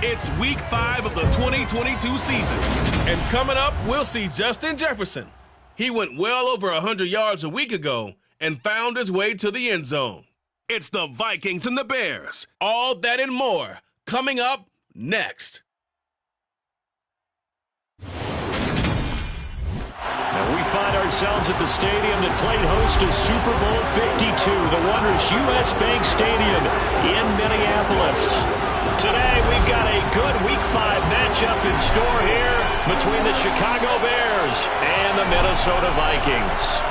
It's week 5 of the 2022 season. And coming up, we'll see Justin Jefferson. He went well over 100 yards a week ago and found his way to the end zone. It's the Vikings and the Bears. All that and more coming up next. And we find ourselves at the stadium that played host to Super Bowl 52, the wondrous U.S. Bank Stadium in Minneapolis. Today, we've got a good Week 5 matchup in store here between the Chicago Bears and the Minnesota Vikings.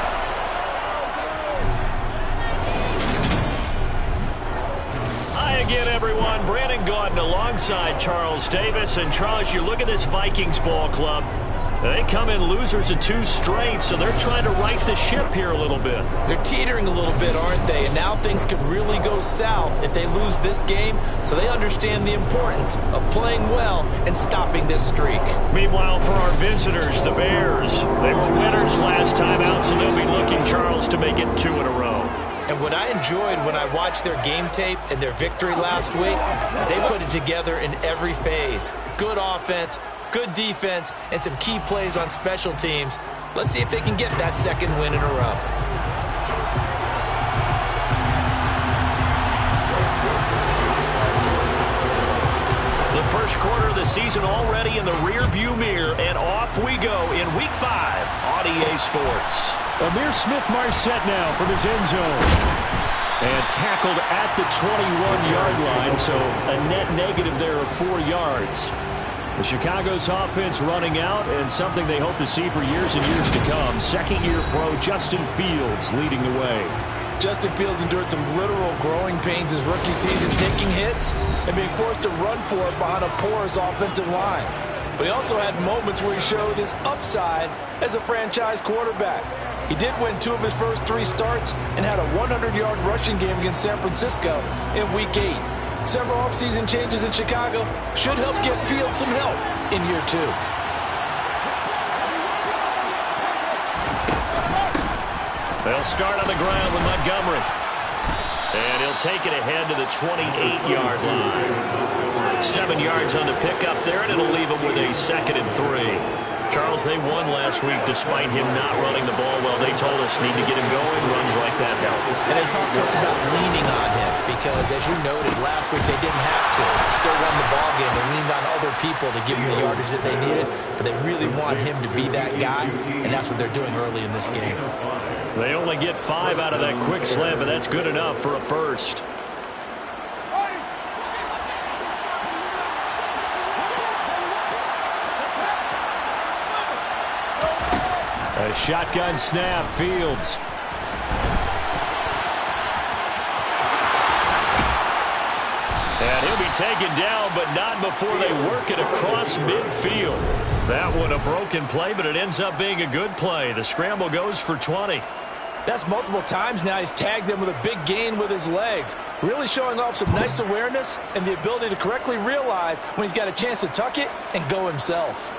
Hi again, everyone. Brandon Gaudin alongside Charles Davis. And Charles, you look at this Vikings ball club. They come in losers of 2 straight, so they're trying to right the ship here a little bit. They're teetering a little bit, aren't they? And now things could really go south if they lose this game, so they understand the importance of playing well and stopping this streak. Meanwhile, for our visitors, the Bears, they were winners last time out, so they'll be looking, Charles, to make it 2 in a row. And what I enjoyed when I watched their game tape and their victory last week is they put it together in every phase. Good offense, good defense, and some key plays on special teams. Let's see if they can get that 2nd win in a row. The first quarter of the season already in the rear-view mirror, and off we go in Week 5 on EA Sports. Amir Smith-Marset now from his end zone. And tackled at the 21-yard line, so a net negative there of 4 yards. The Chicago's offense running out, and something they hope to see for years and years to come. 2nd-year pro Justin Fields leading the way. Justin Fields endured some literal growing pains his rookie season, taking hits and being forced to run for it behind a porous offensive line. But he also had moments where he showed his upside as a franchise quarterback. He did win 2 of his first 3 starts and had a 100-yard rushing game against San Francisco in Week 8. Several offseason changes in Chicago should help get Fields some help in year 2. They'll start on the ground with Montgomery. And he'll take it ahead to the 28-yard line. 7 yards on the pickup there, and it'll leave him with a 2nd and 3. Charles, they won last week despite him not running the ball well. They told us need to get him going. Runs like that help. And they talked to us about leaning on him because, as you noted, last week they didn't have to. They still won the ball game. They leaned on other people to give him the yardage that they needed. But they really want him to be that guy, and that's what they're doing early in this game. They only get 5 out of that quick slant, but that's good enough for a first. A shotgun snap, Fields. And he'll be taken down, but not before they work it across midfield. That one a broken play, but it ends up being a good play. The scramble goes for 20. That's multiple times now he's tagged them with a big gain with his legs. Really showing off some nice awareness and the ability to correctly realize when he's got a chance to tuck it and go himself.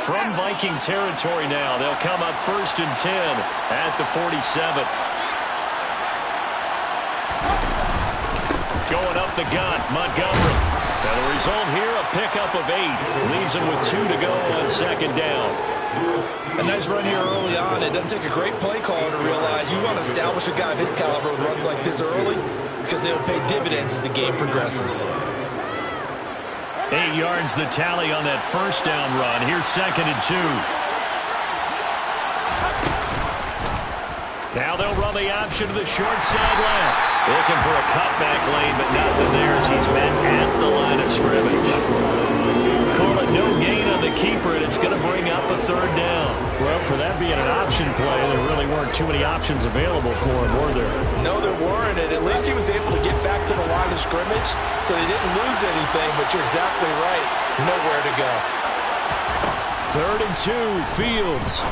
From Viking territory now, they'll come up 1st and 10 at the 47. Going up the gut, Montgomery. And the result here, a pickup of 8. Leaves him with 2 to go on 2nd down. A nice run here early on. It doesn't take a great play caller to realize you want to establish a guy of his caliber who runs like this early because they'll pay dividends as the game progresses. 8 yards the tally on that 1st down run. Here's 2nd and 2. Now they'll run the option to the short side left. Looking for a cutback lane, but nothing there as he's met at the line of scrimmage. Call it no gain on the keeper, and it's going to bring up a 3rd down. Well, for that being an option play, there really weren't too many options available for him, were there? No, there weren't, and at least he was able to get back to the line of scrimmage, so they didn't lose anything, but you're exactly right. Nowhere to go. 3rd and 2, Fields.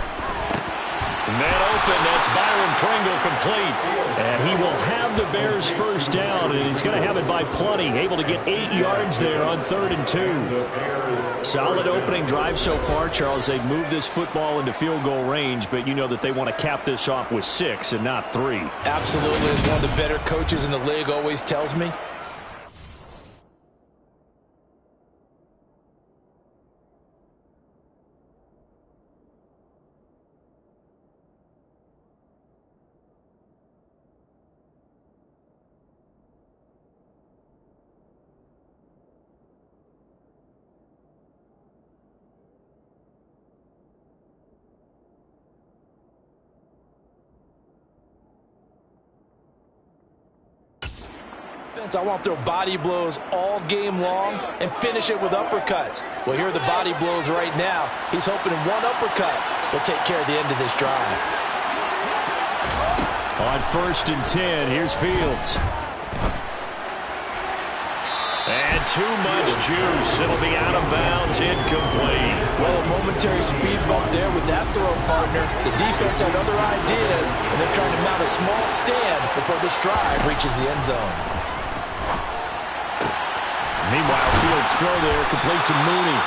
Man open, that's Byron Pringle complete. And he will have the Bears first down, and he's going to have it by plenty. Able to get 8 yards there on 3rd and 2. Solid opening drive so far, Charles. They've moved this football into field goal range, but you know that they want to cap this off with 6 and not 3. Absolutely. As one of the better coaches in the league always tells me, I want to throw body blows all game long and finish it with uppercuts. Well, here are the body blows right now. He's hoping one uppercut will take care of the end of this drive. On 1st and 10, here's Fields. And too much juice. It'll be out of bounds, incomplete. Well, a momentary speed bump there with that throw partner. The defense had other ideas, and they're trying to mount a small stand before this drive reaches the end zone. Meanwhile, Fields' throw there complete to Mooney.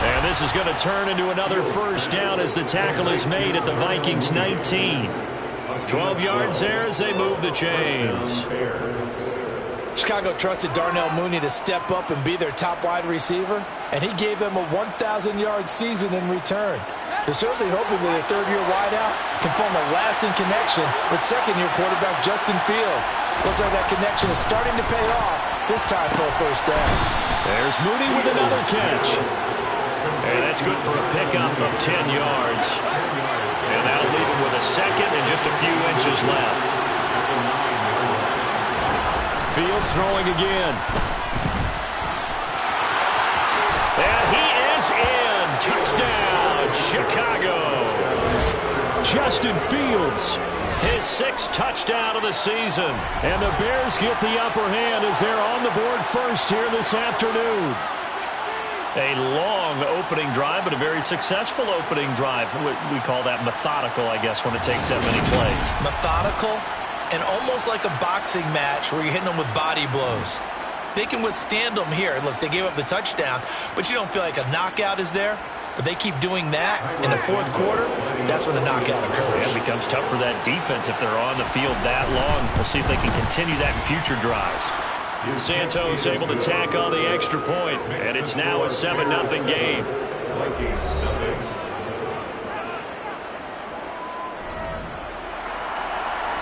And this is going to turn into another first down as the tackle is made at the Vikings 19. 12 yards there as they move the chains. Chicago trusted Darnell Mooney to step up and be their top wide receiver, and he gave them a 1,000-yard season in return. They're certainly hoping that a third-year wideout can form a lasting connection with second-year quarterback Justin Fields. Looks like that connection is starting to pay off, this time for a first down. There's Mooney with another catch. And that's good for a pickup of 10 yards. And that'll leave him with a second and just a few inches left. Fields throwing again. And he is in. Touchdown, Chicago. Justin Fields, his 6th touchdown of the season. And the Bears get the upper hand as they're on the board first here this afternoon. A long opening drive, but a very successful opening drive. We call that methodical, I guess, when it takes that many plays. Methodical and almost like a boxing match where you're hitting them with body blows. They can withstand them here. Look, they gave up the touchdown, but you don't feel like a knockout is there. But they keep doing that in the 4th quarter, that's when the knockout occurs. Yeah, it becomes tough for that defense if they're on the field that long. We'll see if they can continue that in future drives. Santos able to tack on the extra point, and it's now a 7-0 game.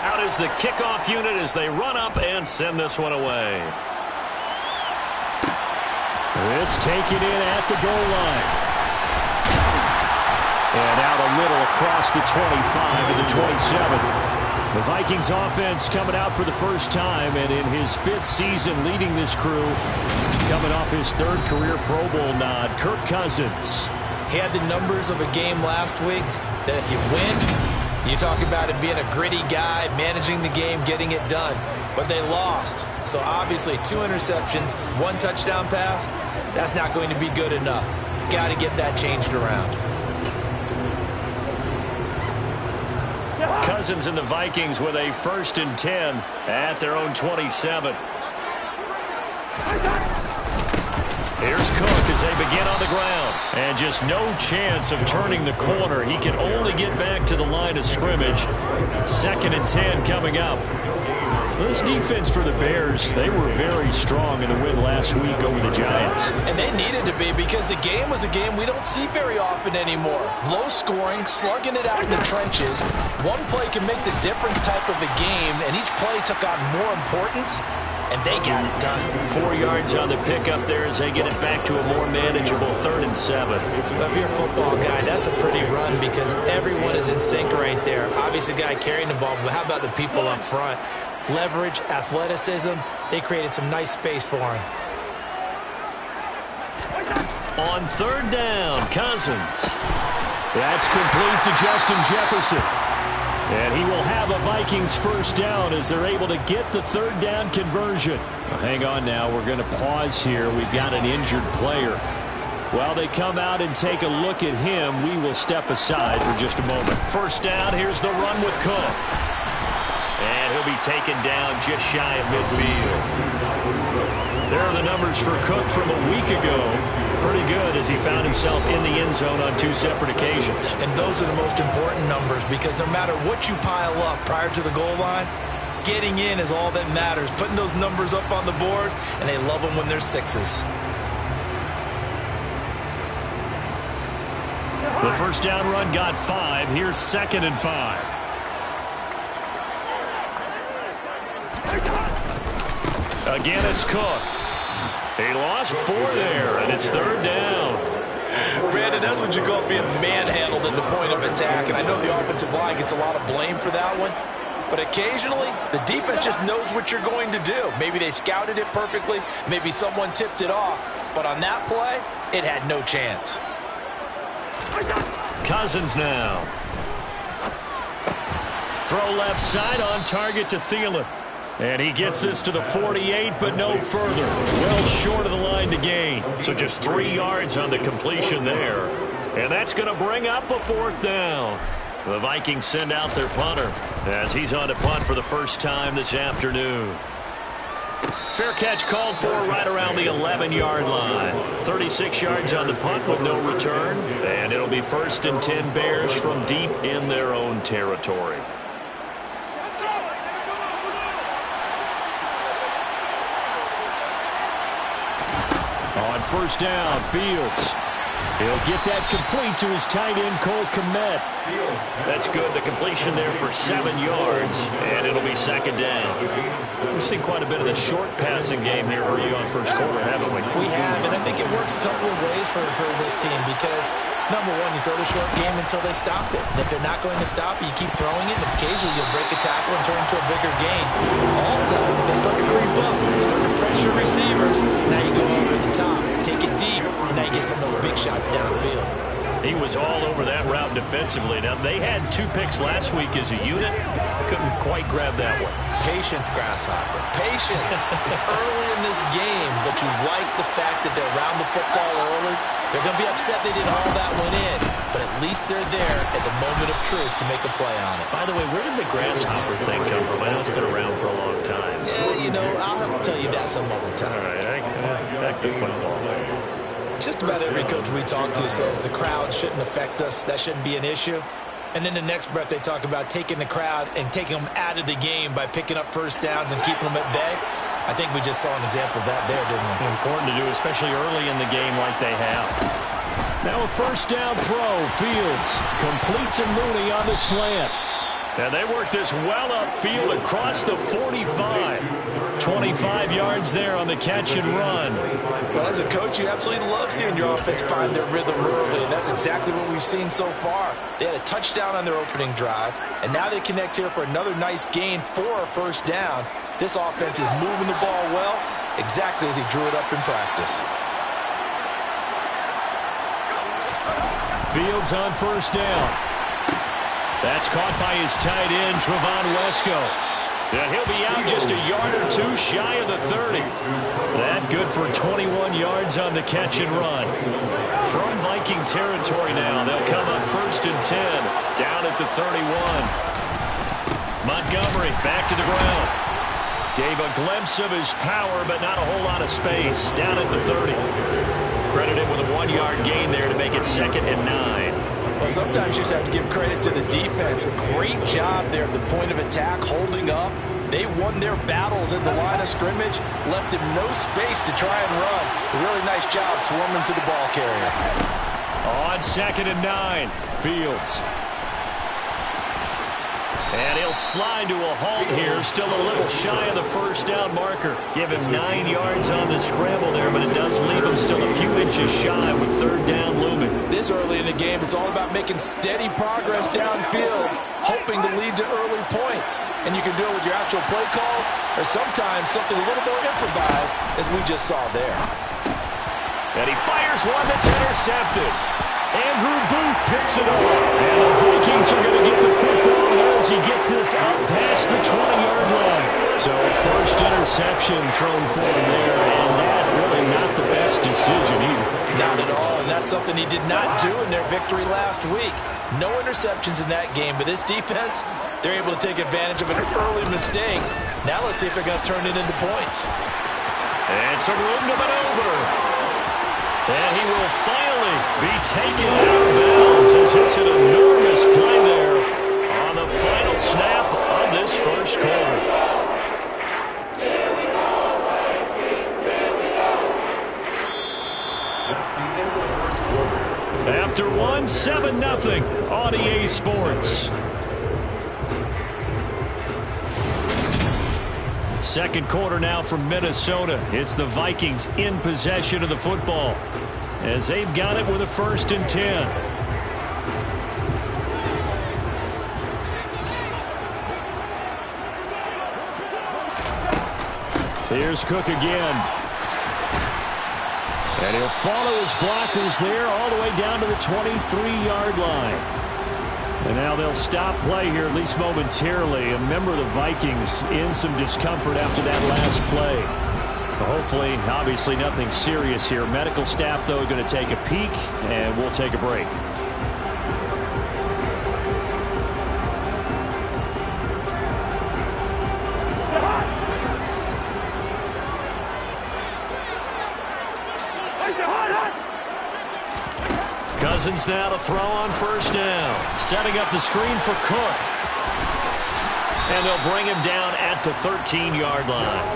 Out is the kickoff unit as they run up and send this one away. This taken in at the goal line. And out a little across the 25 to the 27. The Vikings offense coming out for the first time, and in his 5th season leading this crew, coming off his 3rd career Pro Bowl nod, Kirk Cousins. He had the numbers of a game last week that if you win, you talk about him being a gritty guy, managing the game, getting it done. But they lost. So obviously 2 interceptions, 1 touchdown pass, that's not going to be good enough. Got to get that changed around. Cousins and the Vikings with a 1st and 10 at their own 27. Here's Cook as they begin on the ground. And just no chance of turning the corner. He can only get back to the line of scrimmage. 2nd and 10 coming up. This defense for the Bears, they were very strong in the win last week over the Giants. And they needed to be because the game was a game we don't see very often anymore. Low scoring, slugging it out in the trenches. One play can make the difference type of a game, and each play took on more importance, and they got it done. 4 yards on the pickup there as they get it back to a more manageable 3rd and 7. If you're a football guy, that's a pretty run because everyone is in sync right there. Obviously, the guy carrying the ball, but how about the people up front? Leverage, athleticism, they created some nice space for him. On 3rd down, Cousins. That's complete to Justin Jefferson. And he will have a Vikings first down as they're able to get the 3rd down conversion. Well, hang on now. We're going to pause here. We've got an injured player. While they come out and take a look at him, we will step aside for just a moment. First down, here's the run with Cook. And he'll be taken down just shy of midfield. There are the numbers for Cook from a week ago. Pretty good as he found himself in the end zone on 2 separate occasions. And those are the most important numbers because no matter what you pile up prior to the goal line, getting in is all that matters. Putting those numbers up on the board, and they love them when they're 6s. The first down run got 5. Here's 2nd and 5. Again, it's Cook. He lost 4 there, and it's 3rd down. Brandon, that's what you call being manhandled at the point of attack, and I know the offensive line gets a lot of blame for that one, but occasionally the defense just knows what you're going to do. Maybe they scouted it perfectly, maybe someone tipped it off, but on that play, it had no chance. Cousins now. Throw left side on target to Thielen. And he gets this to the 48, but no further. Well short of the line to gain. So just 3 yards on the completion there. And that's going to bring up a 4th down. The Vikings send out their punter as he's on to punt for the first time this afternoon. Fair catch called for right around the 11-yard line. 36 yards on the punt with no return. And it'll be 1st and 10 Bears from deep in their own territory. On first down, Fields. He'll get that complete to his tight end, Cole Kmet. That's good. The completion there for 7 yards, and it'll be 2nd down. We've seen quite a bit of the short passing game here early on first quarter, haven't we? We have, and I think it works a couple of ways for this team because, number one, you throw the short game until they stop it. And if they're not going to stop it, you keep throwing it, and occasionally you'll break a tackle and turn into a bigger gain. Also, if they start to creep up, start to pressure receivers, now you go over the top, take it deep, and now you get some of those big shots downfield. He was all over that route defensively. Now, they had 2 picks last week as a unit. Couldn't quite grab that one. Patience, Grasshopper. Patience. It's early in this game, but you like the fact that they're around the football early. They're going to be upset they didn't haul that one in, but at least they're there at the moment of truth to make a play on it. By the way, where did the Grasshopper thing come from? I know it's been around for a long time. Yeah, you know, I'll have to tell you that some other time. All right, back to football. Just about every coach we talk to says the crowd shouldn't affect us. That shouldn't be an issue. And then the next breath they talk about taking the crowd and taking them out of the game by picking up first downs and keeping them at bay. I think we just saw an example of that there, didn't we? Important to do, especially early in the game like they have. Now a first down throw. Fields complete to Mooney on the slant. And they work this well upfield across the 45. 25 yards there on the catch and run. Well, as a coach, you absolutely love seeing your offense find their rhythm early, and that's exactly what we've seen so far. They had a touchdown on their opening drive, and now they connect here for another nice gain for a first down. This offense is moving the ball well, exactly as he drew it up in practice. Fields on first down. That's caught by his tight end, Trevon Wesco. And he'll be out just a yard or 2 shy of the 30. That good for 21 yards on the catch and run. From Viking territory now, they'll come up 1st and 10, down at the 31. Montgomery back to the ground. Gave a glimpse of his power, but not a whole lot of space, down at the 30. Credited with a 1-yard gain there to make it 2nd and 9. Well, sometimes you just have to give credit to the defense. Great job there at the point of attack, holding up. They won their battles at the line of scrimmage, left him no space to try and run. A really nice job swarming to the ball carrier. On 2nd and 9, Fields. And he'll slide to a halt here, still a little shy of the first down marker. Give him 9 yards on the scramble there, but it does leave him still a few inches shy with 3rd down looming. This early in the game, it's all about making steady progress downfield, hoping to lead to early points. And you can do it with your actual play calls, or sometimes something a little more improvised, as we just saw there. And he fires one that's intercepted. Andrew Booth picks it up. And the Vikings are going to get the football as he gets this up past the 20-yard line. So first interception thrown for him there, and that really not the best decision either. Not at all, and that's something he did not do in their victory last week. No interceptions in that game, but this defense, they're able to take advantage of an early mistake. Now let's see if they're going to turn it into points. And some room to maneuver. And he will finally be taken out of bounds as it's an enormous play there on the final snap of this first quarter. After one, 7-0 on EA Sports. Second quarter now from Minnesota. It's the Vikings in possession of the football as they've got it with a 1st and 10. Here's Cook again. And he'll follow his blockers there all the way down to the 23-yard line. And now they'll stop play here, at least momentarily. A member of the Vikings in some discomfort after that last play. Hopefully, obviously, nothing serious here. Medical staff, though, going to take a peek, and we'll take a break. Cousins now to throw on 1st down. Setting up the screen for Cook. And they'll bring him down at the 13-yard line.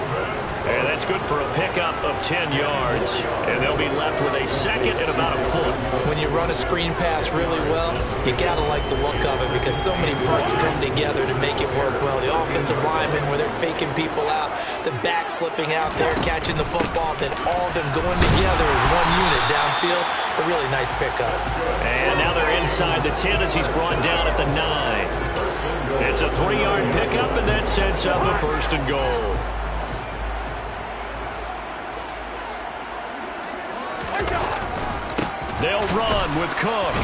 And that's good for a pickup of 10 yards. And they'll be left with a 2nd and about a foot. When you run a screen pass really well, you got to like the look of it because so many parts come together to make it work well. The offensive linemen where they're faking people out, the back slipping out there, catching the football, then all of them going together as one unit downfield. A really nice pickup. And now they're inside the 10 as he's brought down at the 9. It's a 3-yard pickup, and that sets up a 1st and goal. They'll run with Cook.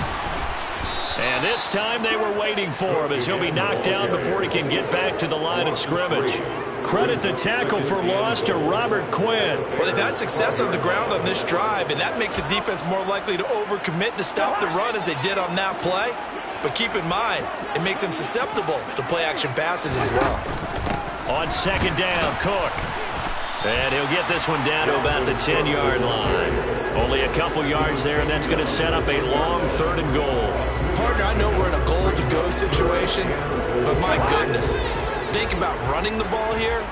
And this time they were waiting for him as he'll be knocked down before he can get back to the line of scrimmage. Credit the tackle for loss to Robert Quinn. Well, they've had success on the ground on this drive, and that makes the defense more likely to overcommit to stop the run as they did on that play. But keep in mind, it makes them susceptible to play-action passes as well. On 2nd down, Cook. And he'll get this one down to about the 10-yard line. Only a couple yards there, and that's going to set up a long 3rd and goal. Partner, I know we're in a goal-to-go situation, but my goodness, think about running the ball here.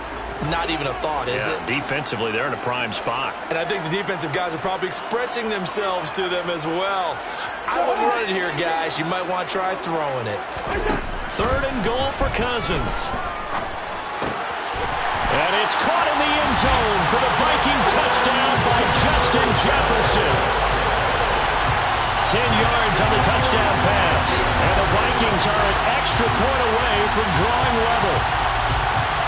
Not even a thought, is it? Defensively, they're in a prime spot. And I think the defensive guys are probably expressing themselves to them as well. I wouldn't run it here, guys. You might want to try throwing it. 3rd and goal for Cousins. And it's caught in the end zone for the Viking touchdown by Justin Jefferson. 10 yards on the touchdown pass. And the Vikings are an extra point away from drawing level.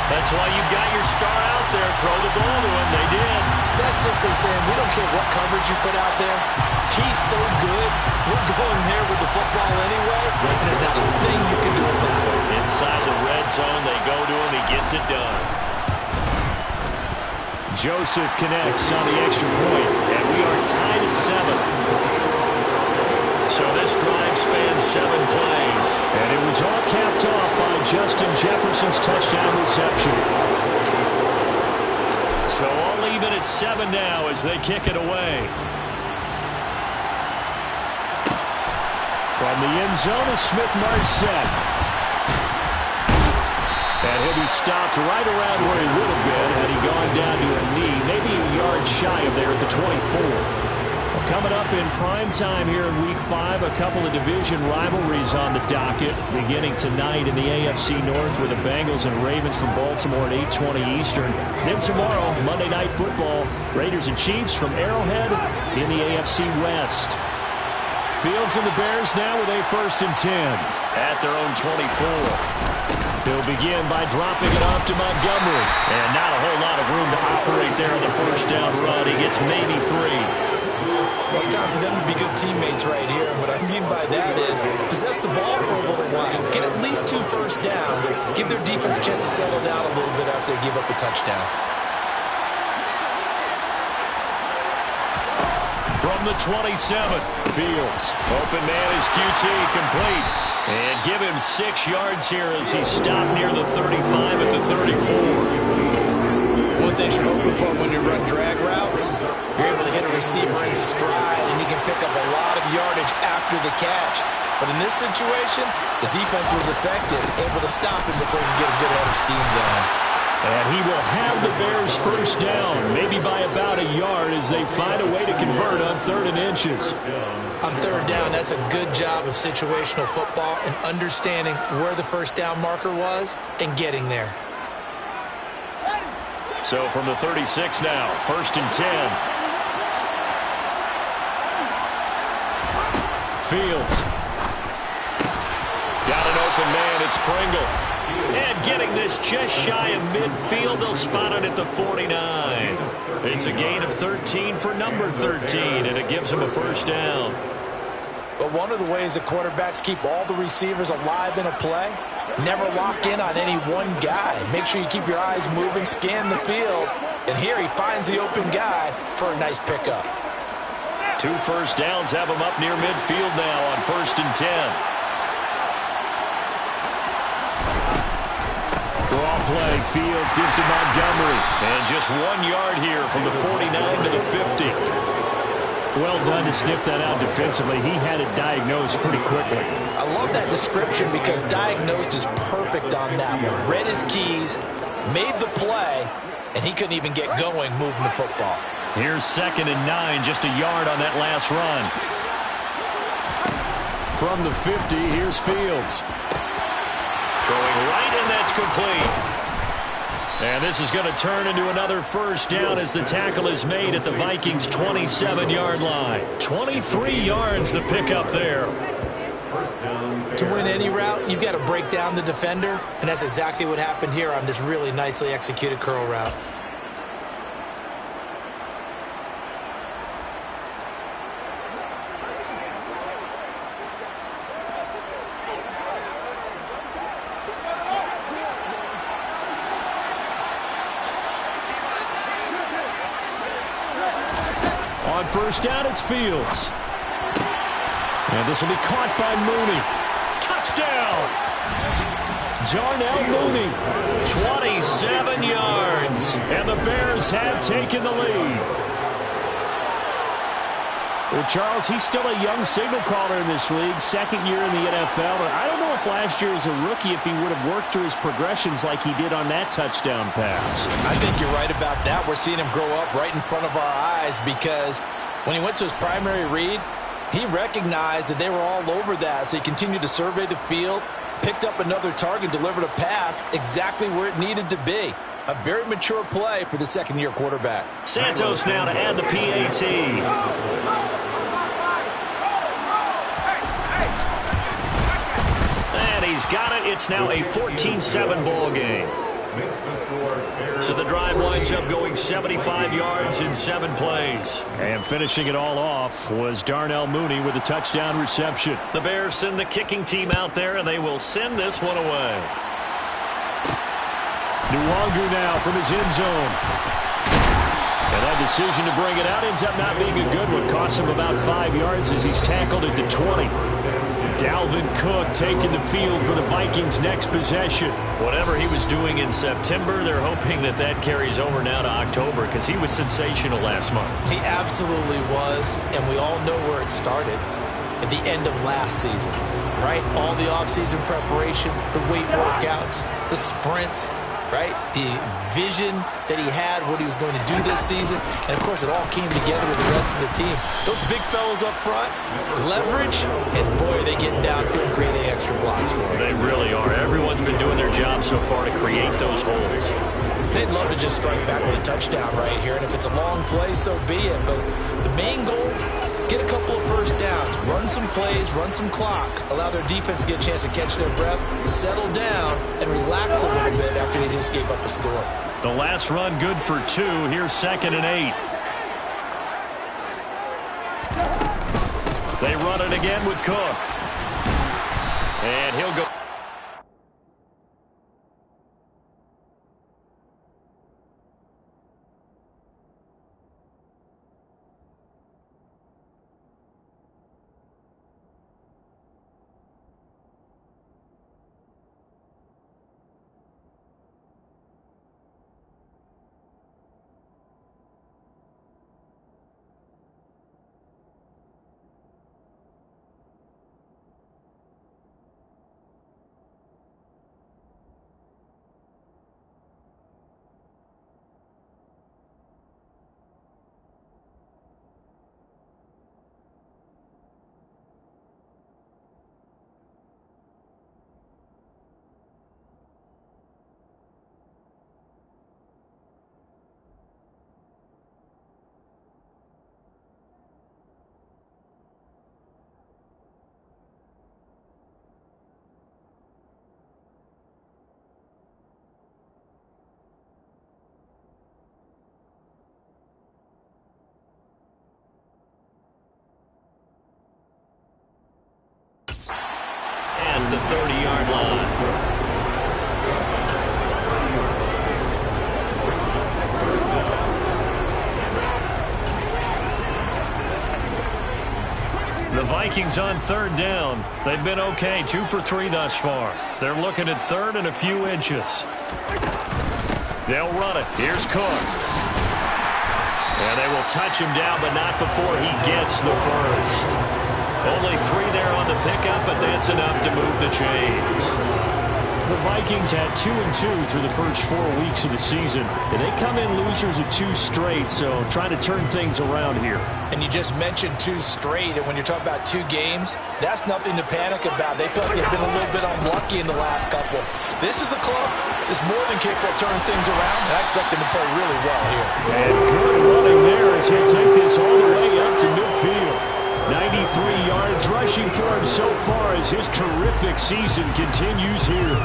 That's why you got your star out there. Throw the ball to him. They did. That's simply saying we don't care what coverage you put out there. He's so good. We're going there with the football anyway, and there's not a thing you can do about it. Inside the red zone, they go to him. He gets it done. Joseph connects on the extra point, and we are tied at 7. So this drive spans 7 plays. And it was all capped off by Justin Jefferson's touchdown reception. So all even at 7 now as they kick it away. From the end zone is Smith-Marsette. And he'll be stopped right around where he would have been had he gone down to a knee, maybe a yard shy of there at the 24. Well, coming up in prime time here in Week 5, a couple of division rivalries on the docket, beginning tonight in the AFC North with the Bengals and Ravens from Baltimore at 8:20 Eastern. Then tomorrow, Monday Night Football, Raiders and Chiefs from Arrowhead in the AFC West. Fields and the Bears now with a 1st and 10 at their own 24. They'll begin by dropping it off to Montgomery. And not a whole lot of room to operate there on the 1st down run. He gets maybe 3. Well, it's time for them to be good teammates right here. And what I mean by that is possess the ball for a little while. Get at least 2 first downs. Give their defense a chance to settle down a little bit after they give up a touchdown. From the 27, Fields. Open man is QT, complete. And give him 6 yards here as he stopped near the 35 at the 34. One thing you're hoping for when you run drag routes, you're able to hit a receiver in stride, and he can pick up a lot of yardage after the catch. But in this situation, the defense was effective, able to stop him before he could get a good head of steam going. And he will have the Bears first down, maybe by about a yard as they find a way to convert on 3rd and inches. On 3rd down, that's a good job of situational football and understanding where the first down marker was and getting there. So from the 36 now, 1st and 10. Fields. Got an open man, it's Pringle. And getting this just shy of midfield, they'll spot it at the 49. It's a gain of 13 for number 13, and it gives them a first down. But one of the ways that quarterbacks keep all the receivers alive in a play, never lock in on any one guy. Make sure you keep your eyes moving, scan the field, and here he finds the open guy for a nice pickup. 2 first downs have him up near midfield now on 1st and 10. Draw play, Fields gives to Montgomery. And just 1 yard here from the 49 to the 50. Well done to sniff that out defensively. He had it diagnosed pretty quickly. I love that description because diagnosed is perfect on that one. Read his keys, made the play, and he couldn't even get going moving the football. Here's 2nd and 9, just a yard on that last run. From the 50, here's Fields. Throwing right, and that's complete. And this is going to turn into another first down as the tackle is made at the Vikings' 27-yard line. 23 yards the pickup there. To win any route, you've got to break down the defender, and that's exactly what happened here on this really nicely executed curl route. On first down, it's Fields. And this will be caught by Mooney. Touchdown! Darnell Mooney, 27 yards. And the Bears have taken the lead. Well, Charles, he's still a young signal caller in this league, 2nd year in the NFL. But I don't know if last year as a rookie, if he would have worked through his progressions like he did on that touchdown pass. I think you're right about that. We're seeing him grow up right in front of our eyes because when he went to his primary read, he recognized that they were all over that. So he continued to survey the field, picked up another target, delivered a pass exactly where it needed to be. A very mature play for the 2nd-year quarterback. Santos now to add the PAT. And he's got it. It's now a 14-7 ball game. So the drive winds up going 75 yards in 7 plays. And finishing it all off was Darnell Mooney with a touchdown reception. The Bears send the kicking team out there, and they will send this one away. Nwangu now from his end zone. And that decision to bring it out ends up not being a good one. Costs him about 5 yards as he's tackled at the 20. Dalvin Cook taking the field for the Vikings' next possession. Whatever he was doing in September, they're hoping that that carries over now to October because he was sensational last month. He absolutely was, and we all know where it started. At the end of last season, right? All the offseason preparation, the weight workouts, the sprints, right? The vision that he had, what he was going to do this season. And, of course, it all came together with the rest of the team. Those big fellas up front, leverage, and, boy, they get downfield creating extra blocks for him. They really are. Everyone's been doing their job so far to create those holes. They'd love to just strike back with a touchdown right here. And if it's a long play, so be it. But the main goal, get a couple of first downs, run some plays, run some clock, allow their defense to get a chance to catch their breath, settle down, and relax a little bit after they just gave up a score. The last run good for 2. Here's 2nd and 8. They run it again with Cook. And he'll go. at the 30-yard line. The Vikings on third down. They've been okay, 2 for 3 thus far. They're looking at third and a few inches. They'll run it. Here's Cook. And they will touch him down, but not before he gets the first. Only 3 there on the pickup, but that's enough to move the chains. The Vikings had 2-2 through the first 4 weeks of the season, and they come in losers of 2 straight, so trying to turn things around here. And you just mentioned 2 straight, and when you're talking about 2 games, that's nothing to panic about. They feel like they've been a little bit unlucky in the last couple. This is a club that's more than capable of turning things around, and I expect them to play really well here. And good running there as he'll take this all the way up to midfield. 93 yards rushing for him so far as his terrific season continues here.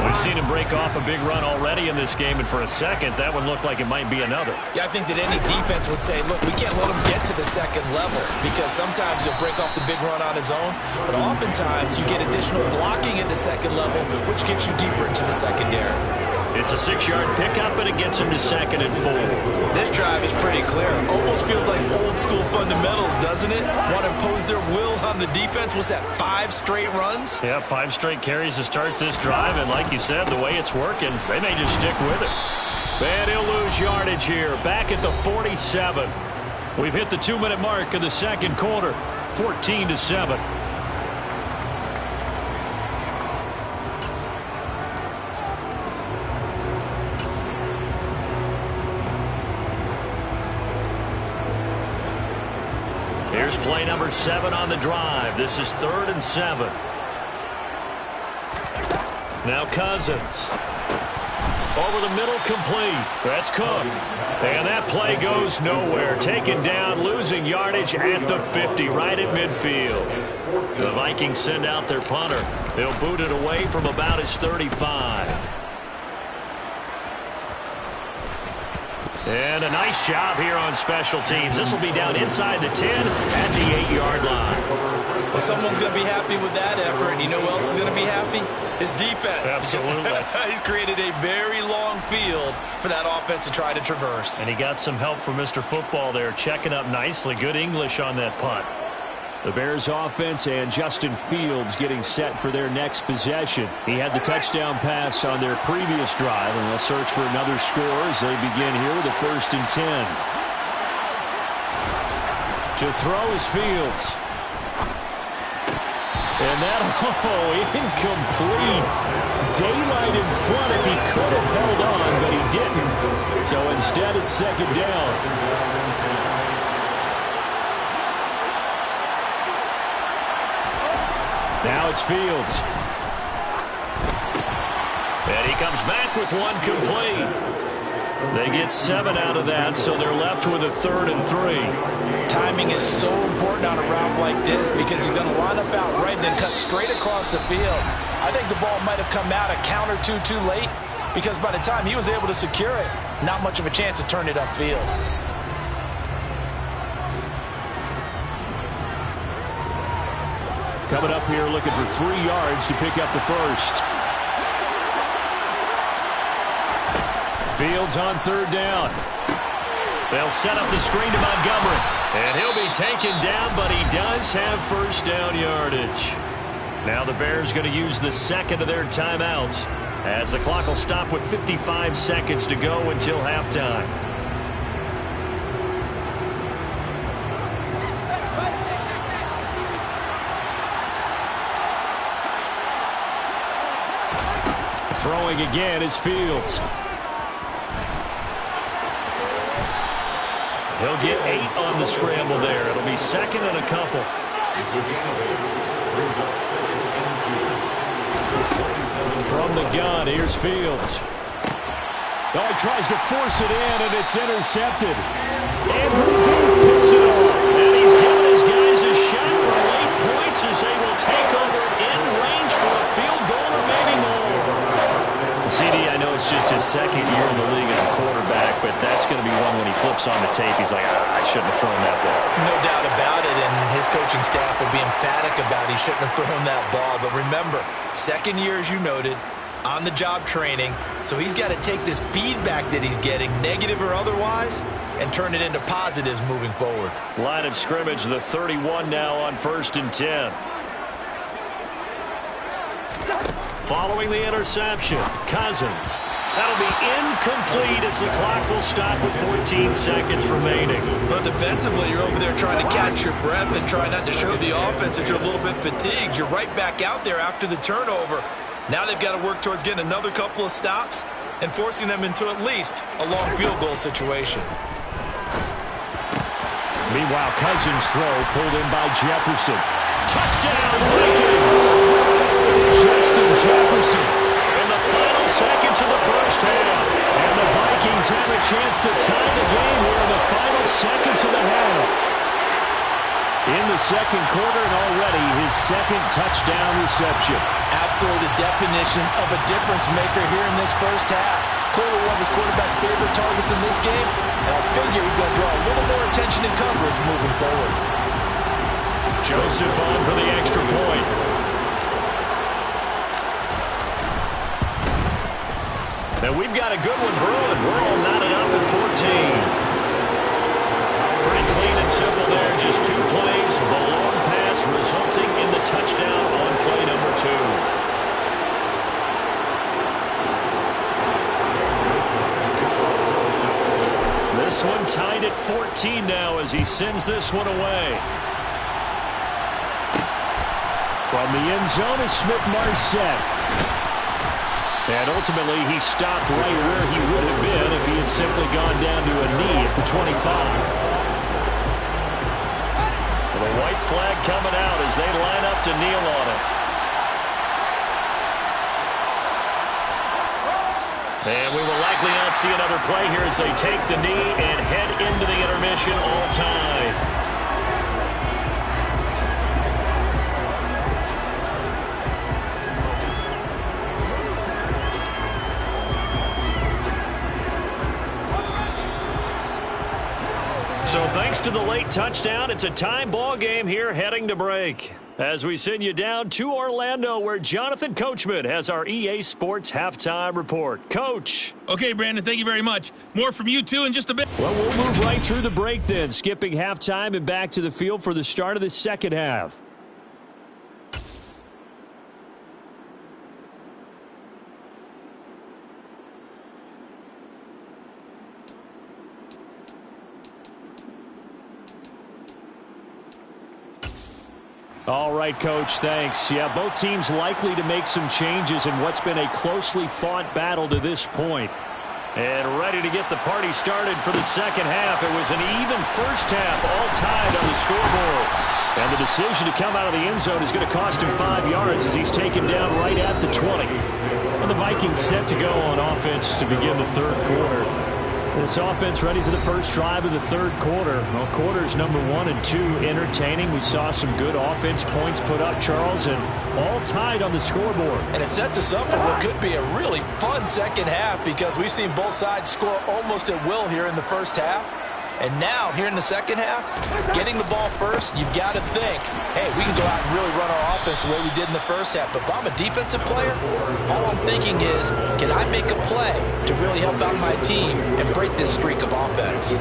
We've seen him break off a big run already in this game, and for a second, that one looked like it might be another. Yeah, I think that any defense would say, look, we can't let him get to the second level because sometimes he'll break off the big run on his own, but oftentimes you get additional blocking at the second level, which gets you deeper into the secondary. It's a 6-yard pickup, and it gets him to 2nd and 4. This drive is pretty clear. Almost feels like old-school fundamentals, doesn't it? Want to impose their will on the defense. Was that 5 straight runs? Yeah, 5 straight carries to start this drive, and like you said, the way it's working, they may just stick with it. And he'll lose yardage here, back at the 47. We've hit the 2-minute mark of the second quarter, 14-7. Here's play number 7 on the drive. This is 3rd and 7. Now Cousins. Over the middle, complete. That's Cook. And that play goes nowhere. Taken down, losing yardage at the 50, right at midfield. The Vikings send out their punter. They'll boot it away from about his 35. And a nice job here on special teams. This will be down inside the 10 at the 8-yard line. Well, someone's going to be happy with that effort. You know who else is going to be happy? His defense. Absolutely. He's created a very long field for that offense to try to traverse. And he got some help from Mr. Football there, checking up nicely. Good English on that punt. The Bears offense and Justin Fields getting set for their next possession. He had the touchdown pass on their previous drive, and they'll search for another score as they begin here with a 1st and 10. To throw is Fields. And that, incomplete. Daylight in front if he could have held on, but he didn't. So instead it's 2nd down. Now it's Fields. And he comes back with 1 complete. They get 7 out of that, so they're left with a 3rd and 3. Timing is so important on a route like this because he's going to line up out right, then cut straight across the field. I think the ball might have come out a count or two too late because by the time he was able to secure it, not much of a chance to turn it upfield. Coming up here looking for 3 yards to pick up the first. Fields on 3rd down. They'll set up the screen to Montgomery. And he'll be taken down, but he does have 1st down yardage. Now the Bears going to use the 2nd of their timeouts as the clock will stop with 55 seconds to go until halftime. Throwing again is Fields. He'll get 8 on the scramble there. It'll be 2nd and a couple. From the gun, here's Fields. Oh, he tries to force it in, and it's intercepted. Andrew Booth picks it off. And he's given his guys a shot for late points as they will take over in range for a field goal or maybe more. CD, I know it's just his second year in the league as a quarterback, but that's going to be one when he flips on the tape, he's like, I shouldn't have thrown that ball. No doubt about it, and his coaching staff will be emphatic about he shouldn't have thrown that ball. But remember, second year, as you noted, on-the-job training, so he's got to take this feedback that he's getting, negative or otherwise, and turn it into positives moving forward. Line of scrimmage, the 31 now on 1st and 10. Following the interception, Cousins. That'll be incomplete as the clock will stop with 14 seconds remaining. But defensively, you're over there trying to catch your breath and try not to show the offense that you're a little bit fatigued. You're right back out there after the turnover. Now they've got to work towards getting another couple of stops and forcing them into at least a long field goal situation. Meanwhile, Cousins' throw pulled in by Jefferson. Touchdown, Vikings! Justin Jefferson in the final seconds of the first half. And the Vikings have a chance to tie the game here in the final seconds of the half. In the second quarter, and already his second touchdown reception. Absolutely the definition of a difference maker here in this first half. Clearly one of his quarterback's favorite targets in this game, and I figure he's going to draw a little more attention and coverage moving forward. Joseph on for the extra point. And we've got a good one brewing. We're all knotted up at 14. Pretty clean and simple there. Just 2 plays. The long pass resulting in the touchdown on play number 2. This one tied at 14 now as he sends this one away. From the end zone is Smith-Marsette. And ultimately, he stopped right where he would have been if he had simply gone down to a knee at the 25. Well, the white flag coming out as they line up to kneel on him. And we will likely not see another play here as they take the knee and head into the intermission all time. So thanks to the late touchdown, it's a tie ball game here heading to break. As we send you down to Orlando, where Jonathan Coachman has our EA Sports Halftime Report. Coach. Okay, Brandon, thank you very much. More from you, too, in just a bit. Well, we'll move right through the break then, skipping halftime and back to the field for the start of the second half. All right, Coach, thanks. Yeah, both teams likely to make some changes in what's been a closely fought battle to this point. And ready to get the party started for the second half. It was an even first half, all tied on the scoreboard. And the decision to come out of the end zone is going to cost him 5 yards as he's taken down right at the 20. And the Vikings set to go on offense to begin the third quarter. This offense ready for the first drive of the third quarter. Well, quarters number 1 and 2 entertaining. We saw some good offense points put up, Charles, and all tied on the scoreboard. And it sets us up for what could be a really fun second half because we've seen both sides score almost at will here in the first half. And now, here in the second half, getting the ball first, you've got to think, hey, we can go out and really run our offense the way we did in the first half. But if I'm a defensive player, all I'm thinking is, can I make a play to really help out my team and break this streak of offense?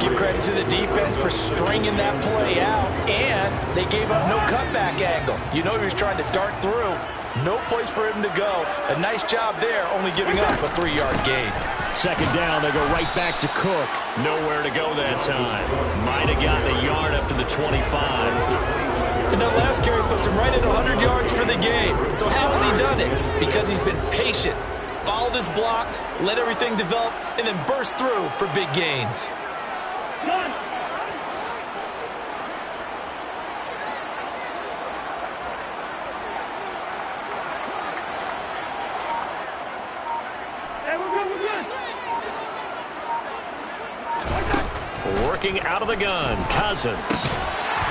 Give credit to the defense for stringing that play out, and they gave up no cutback angle. You know he was trying to dart through. No place for him to go. A nice job there, only giving up a 3-yard gain. Second down, they go right back to Cook. Nowhere to go that time. Might have gotten a yard up to the 25. And that last carry puts him right at 100 yards for the game. So how has he done it? Because he's been patient, followed his blocks, let everything develop, and then burst through for big gains. Working out of the gun, Cousins.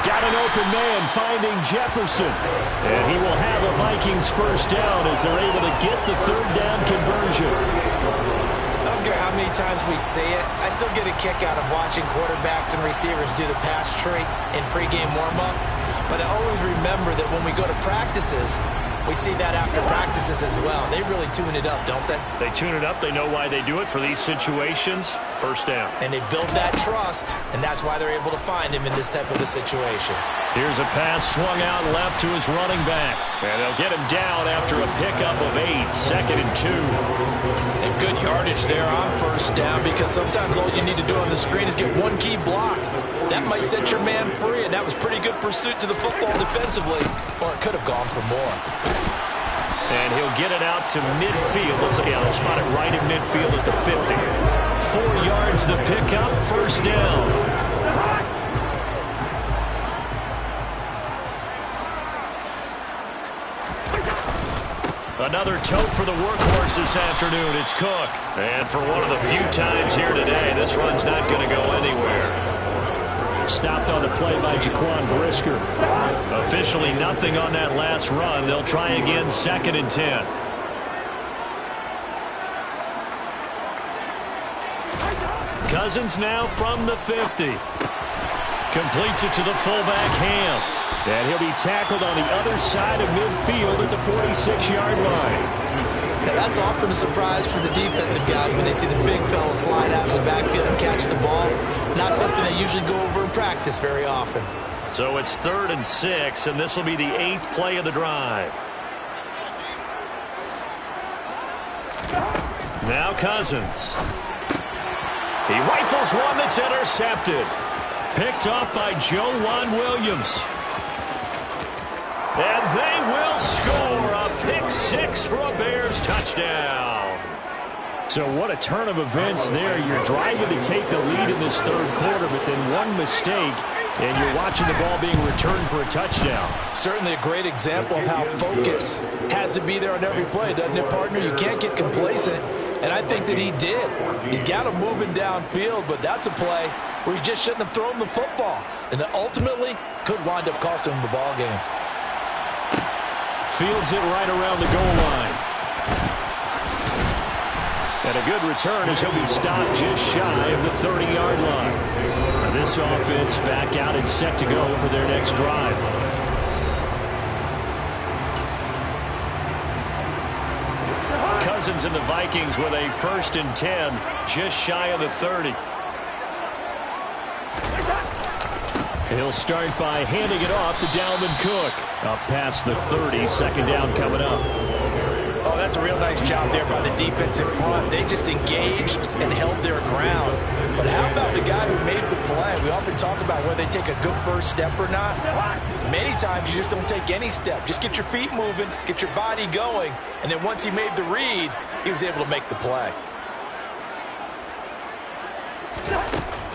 Got an open man finding Jefferson. And he will have a Vikings first down as they're able to get the third down conversion. many times we see it, I still get a kick out of watching quarterbacks and receivers do the pass tree in pregame warm-up. But I always remember that when we go to practices, we see that after practices as well. They really tune it up, don't they? They tune it up. They know why they do it for these situations. First down. And they build that trust, and that's why they're able to find him in this type of a situation. Here's a pass swung out left to his running back. And they'll get him down after a pickup of 8, 2nd and 2. And good yardage there on first down, because sometimes all you need to do on the screen is get one key block. That might set your man free, and that was pretty good pursuit to the football defensively, or it could have gone for more. And he'll get it out to midfield. They'll spot it right in midfield at the 50. 4 yards the pickup, first down. Another tote for the workhorse this afternoon. It's Cook. And for one of the few times here today, this run's not going to go anywhere. Stopped on the play by Jaquan Brisker. Officially nothing on that last run. They'll try again, 2nd and 10. Cousins now from the 50. Completes it to the fullback, Ham. And he'll be tackled on the other side of midfield at the 46-yard line. Now that's often a surprise for the defensive guys when they see the big fella slide out of the backfield and catch the ball. Not something they usually go over in practice very often. So it's 3rd and 6, and this will be the 8th play of the drive. Now Cousins. He rifles one that's intercepted. Picked off by Joejuan Williams. And they will score a pick 6 for a Bears touchdown. So what a turn of events there. You're driving to take the lead in this 3rd quarter, but then one mistake, and you're watching the ball being returned for a touchdown. Certainly a great example of how focus has to be there on every play, doesn't it, partner? You can't get complacent, and I think that he did. He's got him moving downfield, but that's a play where he just shouldn't have thrown the football, and that ultimately could wind up costing him the ball game. Fields it right around the goal line. And a good return as he'll be stopped just shy of the 30-yard line. And this offense back out and set to go for their next drive. Cousins and the Vikings with a 1st and 10, just shy of the 30. He'll start by handing it off to Dalvin Cook. Up past the 30, 2nd down coming up. Oh, that's a real nice job there by the defense in front. They just engaged and held their ground. But how about the guy who made the play? We often talk about whether they take a good first step or not. Many times you just don't take any step. Just get your feet moving, get your body going, and then once he made the read, he was able to make the play.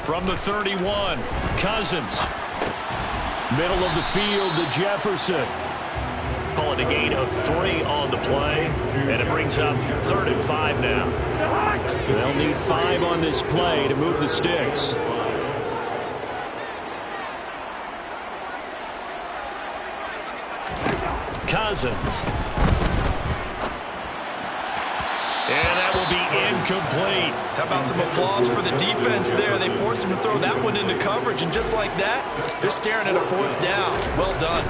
From the 31, Cousins. Middle of the field to Jefferson. Call it a gain of 3 on the play, and it brings up 3rd and 5 now. They'll need 5 on this play to move the sticks. Cousins. And that will be incomplete. How about some applause for the defense there? They forced him to throw that one into coverage, and just like that, they're staring at a 4th down. Well done.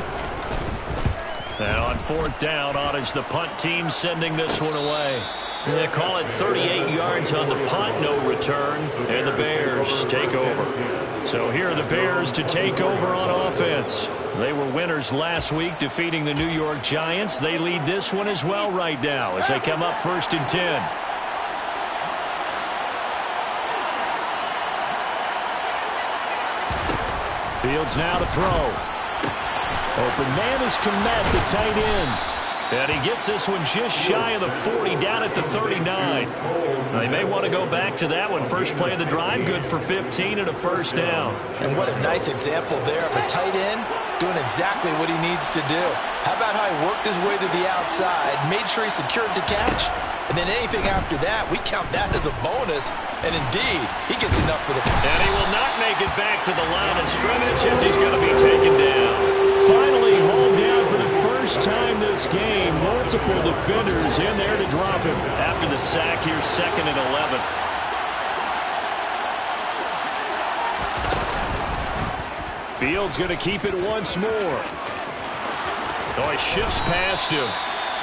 And on 4th down, Ottage, the punt team sending this one away. They call it 38 yards on the punt, no return, and the Bears take over. So here are the Bears to take over on offense. They were winners last week, defeating the New York Giants. They lead this one as well right now as they come up 1st and 10. Fields now to throw. Open man is Kmet, the tight end. And he gets this one just shy of the 40, down at the 39. They may want to go back to that one. First play of the drive, good for 15 and a 1st down. And what a nice example there of a tight end doing exactly what he needs to do. How about how he worked his way to the outside, made sure he secured the catch, and then anything after that, we count that as a bonus. And indeed, he gets enough for the... And he will not make it back to the line of scrimmage as he's going to be taken down. Finally hauled down for the first time this game. Multiple defenders in there to drop him. After the sack, here's 2nd and 11. Fields going to keep it once more. Oh, he shifts past him.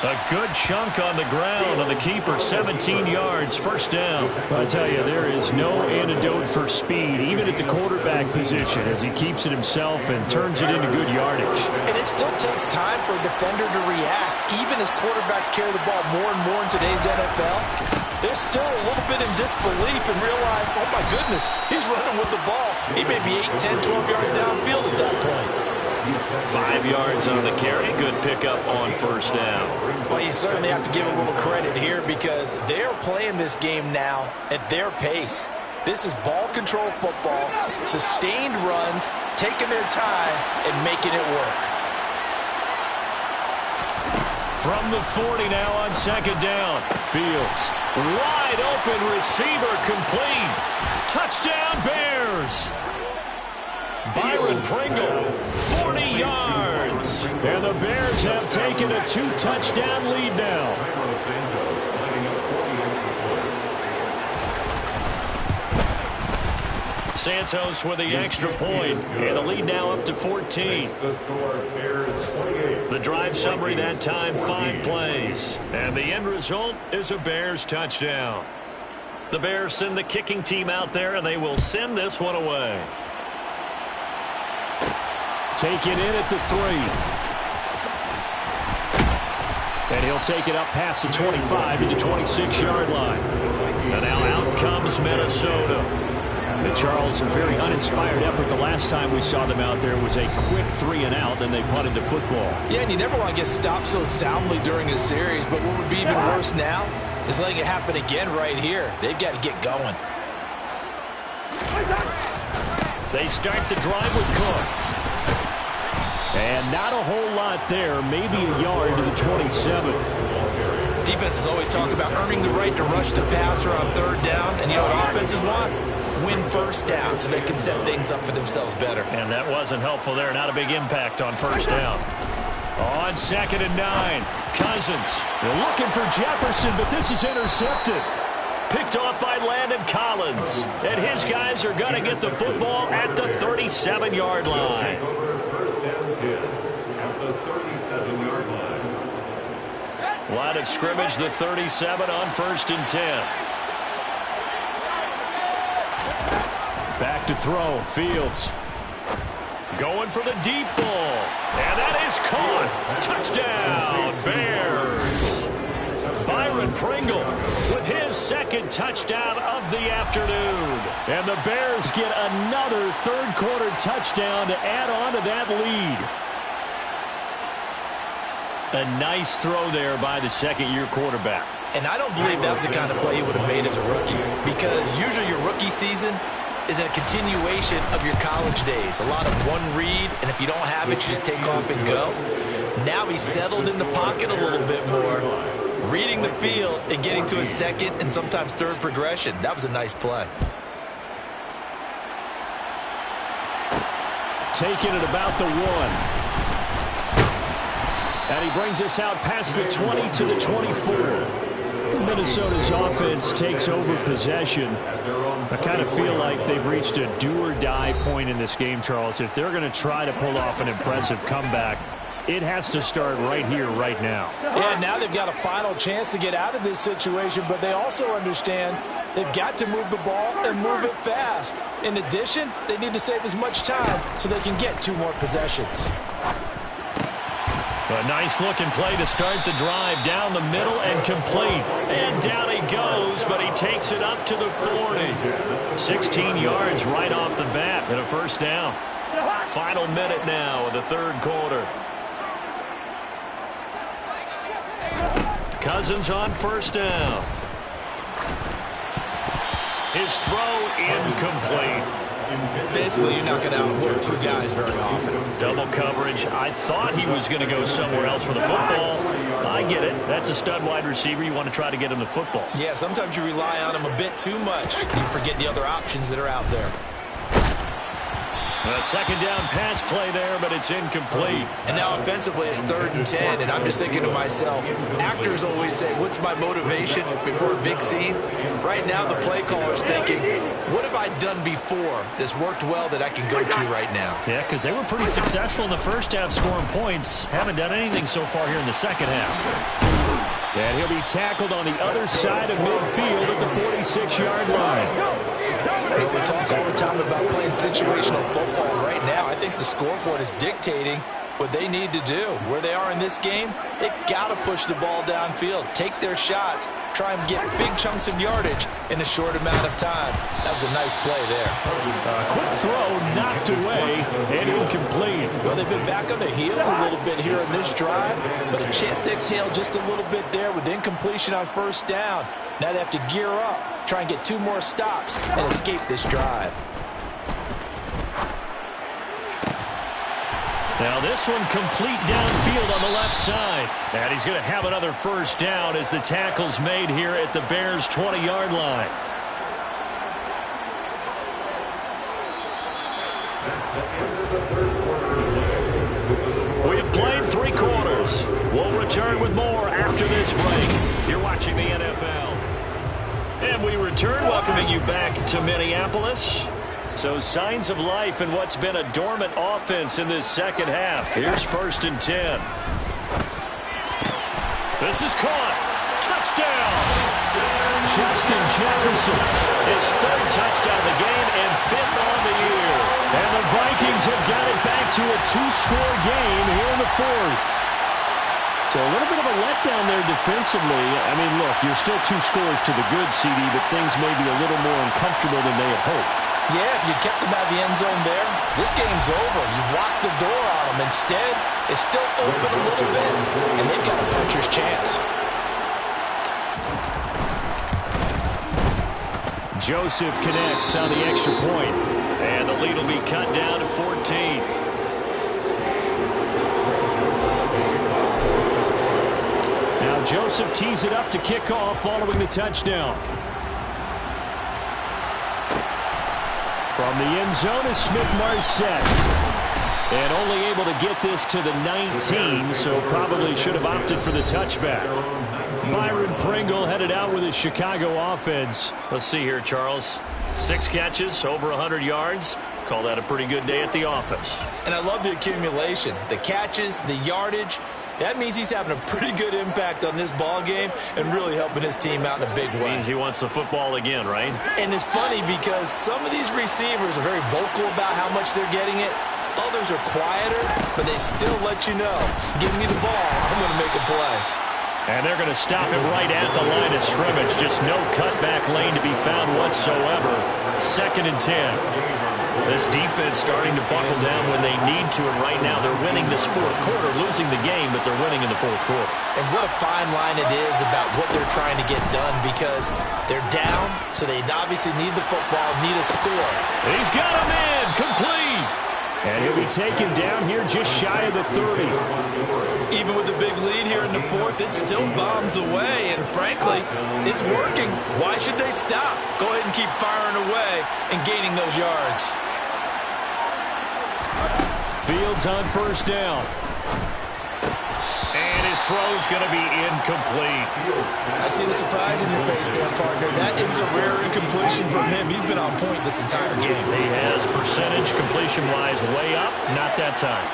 A good chunk on the ground on the keeper, 17 yards, first down. I tell you, there is no antidote for speed, even at the quarterback position, as he keeps it himself and turns it into good yardage. And it still takes time for a defender to react, even as quarterbacks carry the ball more and more in today's NFL. They're still a little bit in disbelief and realize, oh my goodness, he's running with the ball. He may be 8, 10, 12 yards downfield at that point. 5 yards on the carry. Good pickup on first down. Well, you certainly have to give a little credit here because they're playing this game now at their pace. This is ball control football, sustained runs, taking their time and making it work. From the 40 now on second down. Fields, wide open receiver, complete. Touchdown Bears. Byron Pringle, 40 yards. And the Bears have taken a 2-touchdown lead now. Santos with the extra point, and the lead now up to 14. The drive summary that time, 5 plays. And the end result is a Bears touchdown. The Bears send the kicking team out there, and they will send this one away. Take it in at the 3. And he'll take it up past the 25 to the 26-yard line. And now out comes Minnesota. And Charles, a very uninspired effort. The last time we saw them out there was a quick 3-and-out, then they punted the football. Yeah, and you never want to get stopped so soundly during a series, but what would be even worse now is letting it happen again right here. They've got to get going. They start the drive with Cook. And not a whole lot there, maybe a yard to the 27. Defenses always talk about earning the right to rush the passer on third down, and you know what offenses want? Win first down so they can set things up for themselves better. And that wasn't helpful there. Not a big impact on first down. On 2nd and 9, Cousins. They're looking for Jefferson, but this is intercepted. Picked off by Landon Collins. And his guys are going to get the football at the 37-yard line. First down 10 at the 37-yard line. Line of scrimmage, the 37 on 1st and 10. Back to throw. Fields. Going for the deep ball. And that is caught. Touchdown, Bears. Byron Pringle with his 2nd touchdown of the afternoon. And the Bears get another third-quarter touchdown to add on to that lead. A nice throw there by the second-year quarterback. And I don't believe that was the kind of play he would have made as a rookie, because usually your rookie season is a continuation of your college days. A lot of one read, and if you don't have it, you just take off and go. Now he's settled in the pocket a little bit more, reading the field and getting to a second and sometimes third progression. That was a nice play. Taking it about the 1. And he brings us out past the 20 to the 24. Minnesota's offense takes over possession. I kind of feel like they've reached a do-or-die point in this game, Charles. If they're going to try to pull off an impressive comeback, it has to start right here, right now. Yeah, now they've got a final chance to get out of this situation, but they also understand they've got to move the ball and move it fast. In addition, they need to save as much time so they can get 2 more possessions. A nice-looking play to start the drive down the middle and complete. And down he goes, but he takes it up to the 40. 16 yards right off the bat and a first down. Final minute now of the third quarter. Cousins on first down. His throw incomplete. Basically, you're not going to outwork 2 guys very often. Double coverage. I thought he was going to go somewhere else for the football. I get it. That's a stud wide receiver. You want to try to get him the football. Yeah, sometimes you rely on him a bit too much. You forget the other options that are out there. A second down pass play there, but it's incomplete. And now offensively it's 3rd and 10, and I'm just thinking to myself, actors always say, what's my motivation before a big scene? Right now the play caller's thinking, what have I done before that's worked well that I can go to right now? Yeah, because they were pretty successful in the first half scoring points. Haven't done anything so far here in the second half. And he'll be tackled on the other side of midfield at the 46-yard line. We talk all the time about playing situational football. Right now, I think the scoreboard is dictating what they need to do. Where they are in this game, they've got to push the ball downfield, take their shots, try and get big chunks of yardage in a short amount of time. That was a nice play there. Quick throw, knocked away, and incomplete. Well, they've been back on their heels a little bit here in this drive, but a chance to exhale just a little bit there with incompletion on first down. Now they have to gear up, try and get 2 more stops, and escape this drive. Now this one complete downfield on the left side. And he's going to have another first down as the tackle's made here at the Bears' 20-yard line. We have played 3 quarters. We'll return with more after this break. You're watching the NFL. And we return, welcoming you back to Minneapolis. So signs of life in what's been a dormant offense in this second half. Here's 1st and 10. This is caught. Touchdown. Justin Jefferson. His 3rd touchdown of the game and 5th on the year. And the Vikings have got it back to a 2-score game here in the 4th. So a little bit of a letdown there defensively. I mean, look, you're still 2 scores to the good, CD, but things may be a little more uncomfortable than they had hoped. Yeah, if you kept them out of the end zone there, this game's over. You've locked the door on them. Instead, it's still open a little bit, and they've got a puncher's chance. Joseph connects on the extra point, and the lead will be cut down to 14. Now Joseph tees it up to kick off following the touchdown. From the end zone is Smith-Marsette. And only able to get this to the 19, so probably should have opted for the touchback. Byron Pringle headed out with his Chicago offense. Let's see here, Charles. 6 catches, over 100 yards. Call that a pretty good day at the office. And I love the accumulation, the catches, the yardage. That means he's having a pretty good impact on this ball game and really helping his team out in a big way. Means he wants the football again, right? And it's funny because some of these receivers are very vocal about how much they're getting it. Others are quieter, but they still let you know, give me the ball, I'm going to make a play. And they're going to stop him right at the line of scrimmage. Just no cutback lane to be found whatsoever. 2nd and 10. This defense starting to buckle down when they need to, and right now they're winning this 4th quarter, losing the game, but they're winning in the 4th quarter. And what a fine line it is about what they're trying to get done, because they're down, so they obviously need the football, need a score. He's got him in, complete. And he'll be taken down here just shy of the 30. Even with the big lead here in the 4th, it still bombs away, and frankly, it's working. Why should they stop? Go ahead and keep firing away and gaining those yards. Fields on 1st down. And his throw's going to be incomplete. I see the surprise in your face there, partner. That is a rare incompletion from him. He's been on point this entire game. He has percentage completion-wise way up. Not that time.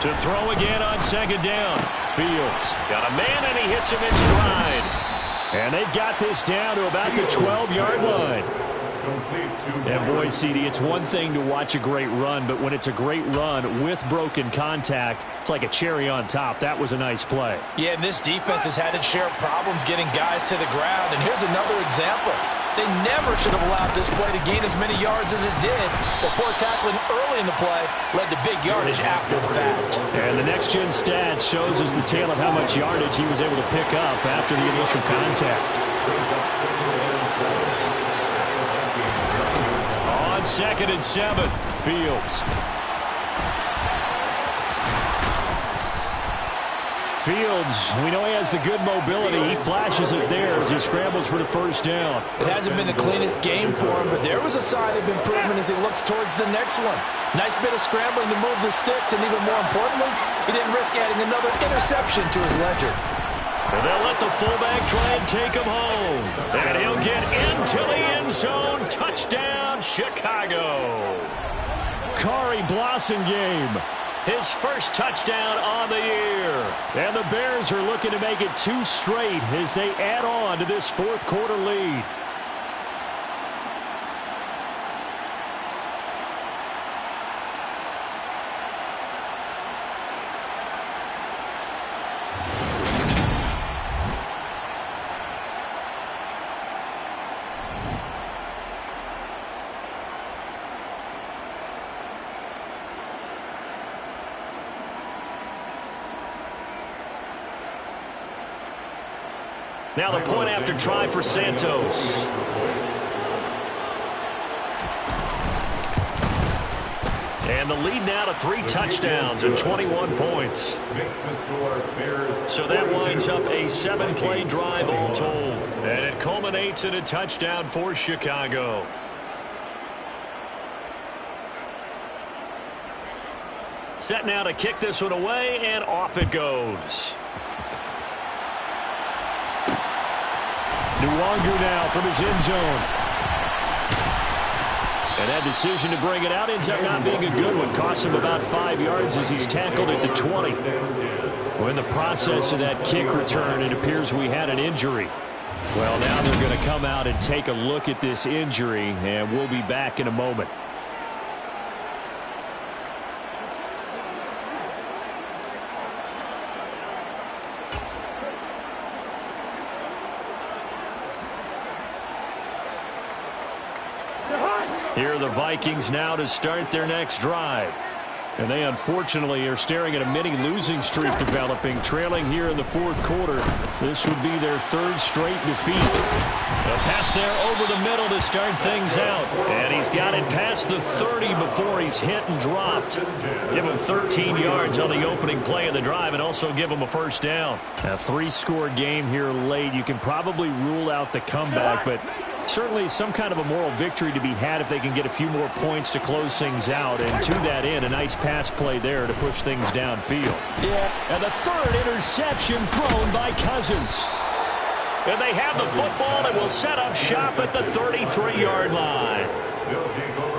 To throw again on 2nd down. Fields got a man, and he hits him in stride. And they've got this down to about the 12-yard line. And boy, CD, it's one thing to watch a great run, but when it's a great run with broken contact, it's like a cherry on top. That was a nice play. Yeah, and this defense has had its share of problems getting guys to the ground. And here's another example. They never should have allowed this play to gain as many yards as it did. But poor tackling early in the play led to big yardage after the fact. And the next-gen stats shows us the tale of how much yardage he was able to pick up after the initial contact. On 2nd and 7, Fields. Fields, we know he has the good mobility. He flashes it there as he scrambles for the first down. It hasn't been the cleanest game for him, but there was a sign of improvement as he looks towards the next one. Nice bit of scrambling to move the sticks, and even more importantly, he didn't risk adding another interception to his ledger. And they'll let the fullback try and take him home. And he'll get into the end zone. Touchdown, Chicago. Kari Blasingame, His first touchdown on the year. and the Bears are looking to make it 2 straight as they add on to this fourth quarter lead. Now the point after try for Santos. And the lead now to 3 touchdowns and 21 points. Makes the score Bears. So that winds up a 7-play drive all told. And it culminates in a touchdown for Chicago. Set now to kick this one away, and off it goes. Nwangu now from his end zone. And that decision to bring it out ends up not being a good one. Costs him about 5 yards as he's tackled at the 20. Well, in the process of that kick return, it appears we had an injury. Well, now they're going to come out and take a look at this injury, and we'll be back in a moment. Here are the Vikings now to start their next drive. And they unfortunately are staring at a mini losing streak developing, trailing here in the fourth quarter. This would be their 3rd straight defeat. A pass there over the middle to start things out. And he's got it past the 30 before he's hit and dropped. Give him 13 yards on the opening play of the drive and also give him a first down. A 3-score game here late. You can probably rule out the comeback, but certainly some kind of a moral victory to be had if they can get a few more points to close things out. And to that end, a nice pass play there to push things downfield. Yeah. And the 3rd interception thrown by Cousins. And they have the football and will set up shop at the 33-yard line.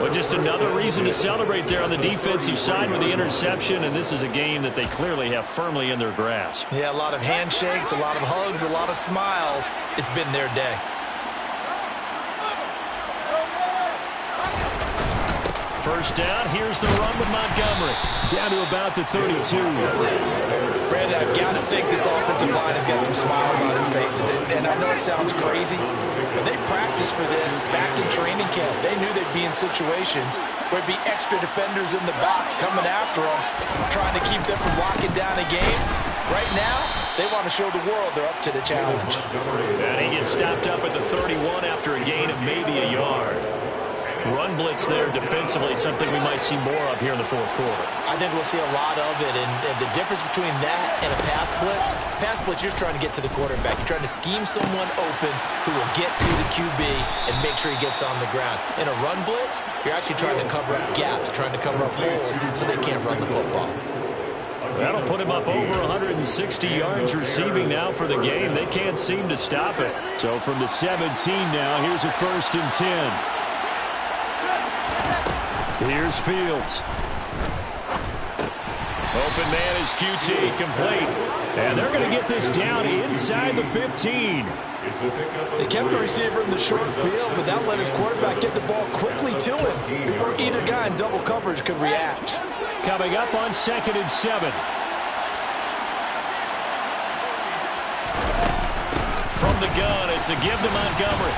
Well, just another reason to celebrate there on the defensive side with the interception, and this is a game that they clearly have firmly in their grasp. Yeah, a lot of handshakes, a lot of hugs, a lot of smiles. It's been their day. First down, here's the run with Montgomery. Down to about the 32. Brandon, I've got to think this offensive line has got some smiles on its faces. And I know it sounds crazy, but they practiced for this back in training camp. They knew they'd be in situations where it'd be extra defenders in the box coming after them, trying to keep them from locking down a game. Right now, they want to show the world they're up to the challenge. And he gets stopped up at the 31 after a gain of maybe a yard. Run blitz there defensively, something we might see more of here in the fourth quarter. I think we'll see a lot of it, and the difference between that and a pass blitz, you're trying to get to the quarterback. You're trying to scheme someone open who will get to the QB and make sure he gets on the ground. In a run blitz, you're actually trying to cover up gaps, trying to cover up holes so they can't run the football. That'll put him up over 160 yards receiving now for the game. They can't seem to stop it. So from the 17 now, here's a 1st and 10. Here's Fields. Open man is QT, complete. And they're going to get this down inside the 15. They kept the receiver in the short field, but that let his quarterback get the ball quickly to him before either guy in double coverage could react. Coming up on 2nd and 7. From the gun, it's a give to Montgomery.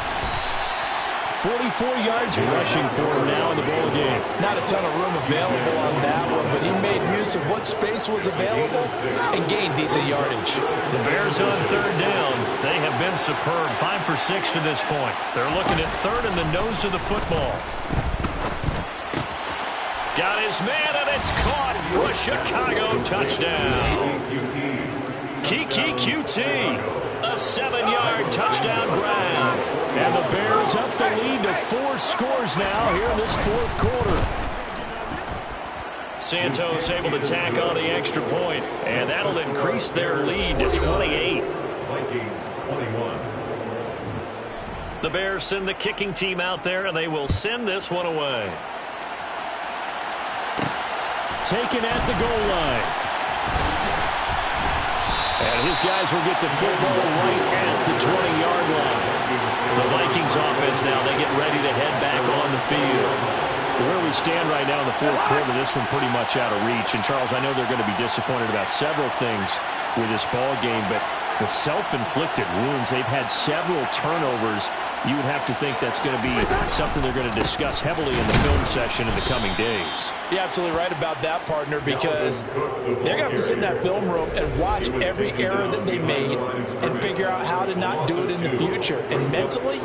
44 yards rushing for him now in the ball game. Not a ton of room available on that one, but he made use of what space was available and gained decent yardage. The Bears on 3rd down. They have been superb. 5 for 6 to this point. They're looking at 3rd in the nose of the football. Got his man, and it's caught for a Chicago touchdown. Kiki QT. A 7-yard touchdown grab. And the Bears up the lead to 4 scores now here in this fourth quarter. Santos able to tack on the extra point, and that'll increase their lead to 28. Vikings 21. The Bears send the kicking team out there, and they will send this one away. Taken at the goal line. And his guys will get the football right at the 20-yard line. The Vikings offense now, they get ready to head back on the field. Where we stand right now in the fourth quarter, this one pretty much out of reach. And, Charles, I know they're going to be disappointed about several things with this ball game, but the self-inflicted wounds, they've had several turnovers. You would have to think that's going to be something they're going to discuss heavily in the film session in the coming days. You're absolutely right about that, partner, because they're going to have to sit in that film room and watch every error that they made and figure out how to not do it in the future. And mentally,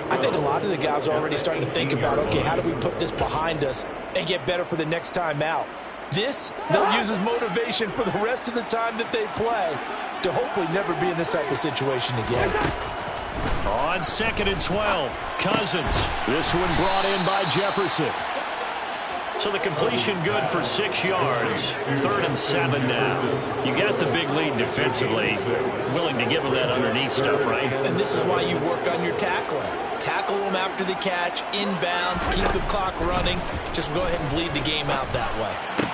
I think a lot of the guys are already starting to think about, okay, how do we put this behind us and get better for the next time out? This, they'll use as motivation for the rest of the time that they play to hopefully never be in this type of situation again. On 2nd and 12, Cousins. This one brought in by Jefferson. So the completion good for 6 yards. 3rd and 7 now. You got the big lead defensively. Willing to give them that underneath stuff, right? And this is why you work on your tackling. Tackle them after the catch, inbounds, keep the clock running. Just go ahead and bleed the game out that way.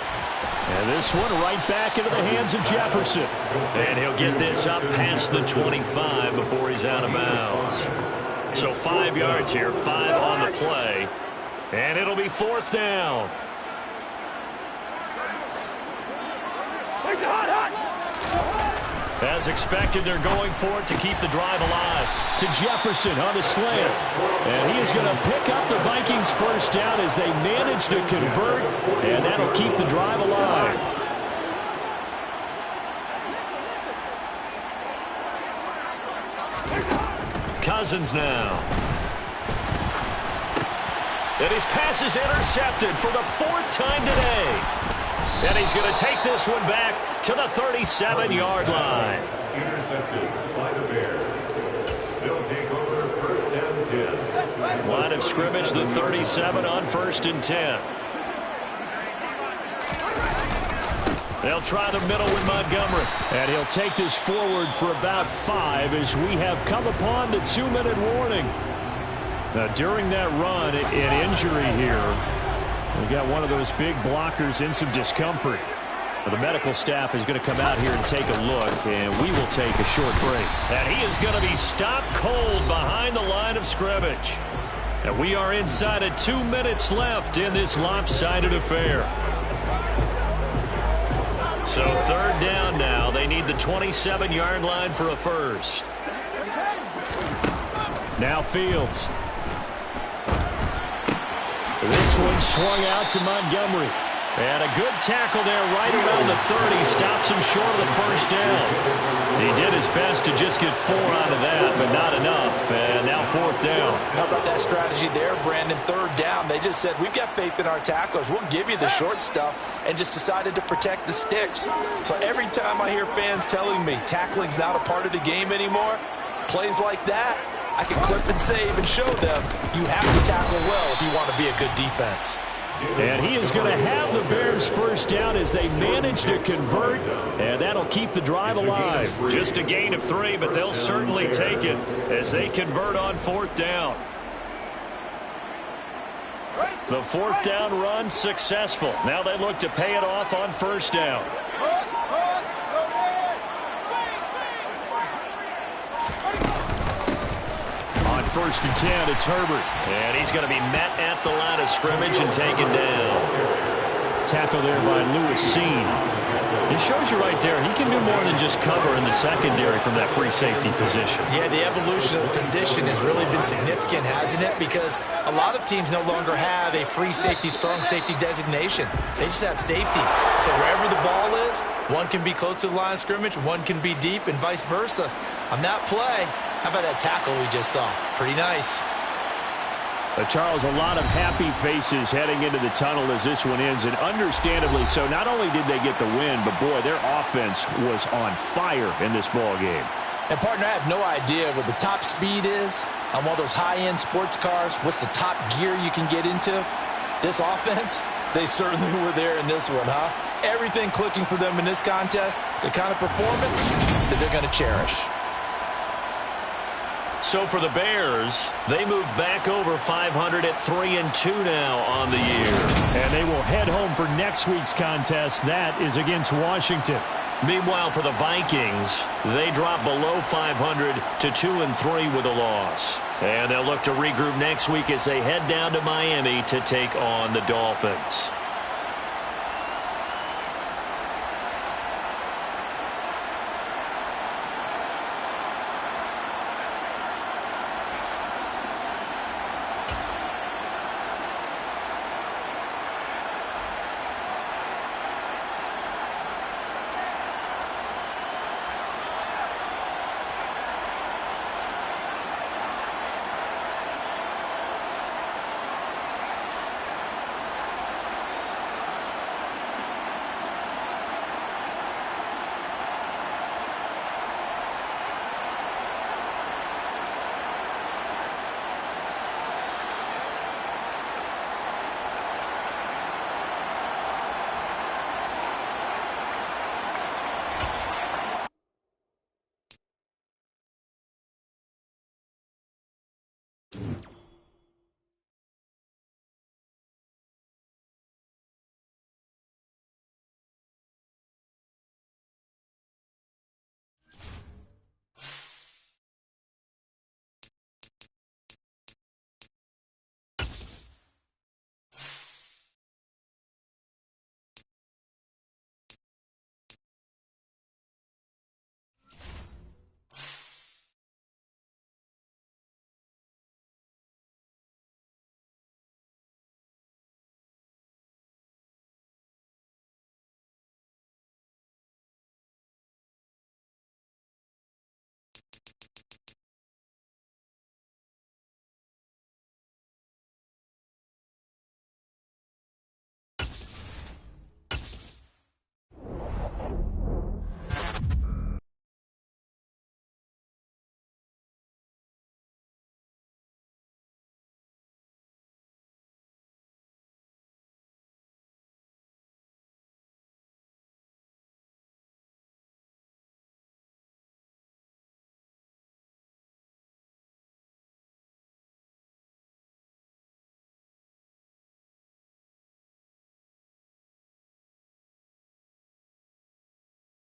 And this one right back into the hands of Jefferson. And he'll get this up past the 25 before he's out of bounds. So 5 yards here, 5 on the play. And it'll be 4th down. As expected, they're going for it to keep the drive alive. To Jefferson on the slant. And he is going to pick up the Vikings' first down as they manage to convert. And that'll keep the drive alive. Cousins now. And his pass is intercepted for the 4th time today. And he's going to take this one back to the 37-yard line. Intercepted by the Bears. They'll take over 1st and 10. Line of scrimmage, the 37 on 1st and 10. They'll try the middle with Montgomery. And he'll take this forward for about 5 as we have come upon the 2-minute warning. Now, during that run, an injury here. We got one of those big blockers in some discomfort. The medical staff is going to come out here and take a look, and we will take a short break. And he is going to be stopped cold behind the line of scrimmage. And we are inside of 2 minutes left in this lopsided affair. So 3rd down now. They need the 27-yard line for a first. Now Fields. This one swung out to Montgomery. And a good tackle there right around the 30. Stops him short of the first down. He did his best to just get 4 out of that, but not enough. And now 4th down. How about that strategy there, Brandon? 3rd down. They just said, we've got faith in our tacklers. We'll give you the short stuff, and just decided to protect the sticks. So every time I hear fans telling me tackling's not a part of the game anymore, plays like that, I can clip and save and show them you have to tackle well if you want to be a good defense. And he is going to have the Bears' first down as they manage to convert, and that'll keep the drive alive. Just a gain of 3, but they'll certainly take it as they convert on 4th down. The 4th down run successful. Now they look to pay it off on 1st down. On 1st and 10, it's Herbert. And he's going to be met at the line of scrimmage and taken down. Tackle there by Lewis Cine. It shows you right there, he can do more than just cover in the secondary from that free safety position. Yeah, the evolution of the position has really been significant, hasn't it? Because a lot of teams no longer have a free safety, strong safety designation. They just have safeties. So wherever the ball is, one can be close to the line of scrimmage, one can be deep, and vice versa. On that play, how about that tackle we just saw? Pretty nice. Charles, a lot of happy faces heading into the tunnel as this one ends, and understandably so. Not only did they get the win, but, boy, their offense was on fire in this ball game. And, partner, I have no idea what the top speed is on one of those high-end sports cars. What's the top gear you can get into? This offense, they certainly were there in this one, huh? Everything clicking for them in this contest, the kind of performance that they're going to cherish. So for the Bears, they move back over 500 at 3-2 now on the year. And they will head home for next week's contest. That is against Washington. Meanwhile, for the Vikings, they drop below 500 to 2-3 with a loss. And they'll look to regroup next week as they head down to Miami to take on the Dolphins.